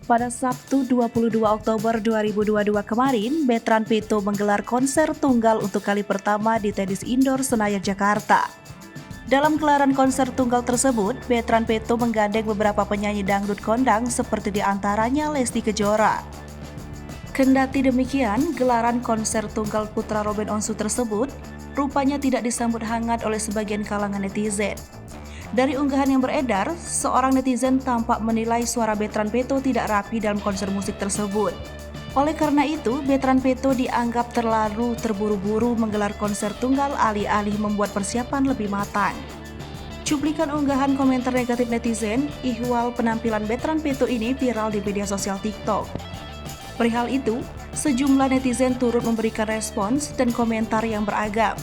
Pada Sabtu 22 Oktober 2022 kemarin, Betran Peto menggelar konser tunggal untuk kali pertama di Tenis Indoor Senayan, Jakarta. Dalam gelaran konser tunggal tersebut, Betran Peto menggandeng beberapa penyanyi dangdut kondang seperti diantaranya Lesti Kejora. Kendati demikian, gelaran konser tunggal putra Robin Onsu tersebut rupanya tidak disambut hangat oleh sebagian kalangan netizen. Dari unggahan yang beredar, seorang netizen tampak menilai suara Betran Peto tidak rapi dalam konser musik tersebut. Oleh karena itu, Betran Peto dianggap terlalu terburu-buru menggelar konser tunggal alih-alih membuat persiapan lebih matang. Cuplikan unggahan komentar negatif netizen ihwal penampilan Betran Peto ini viral di media sosial TikTok. Perihal itu, sejumlah netizen turut memberikan respons dan komentar yang beragam.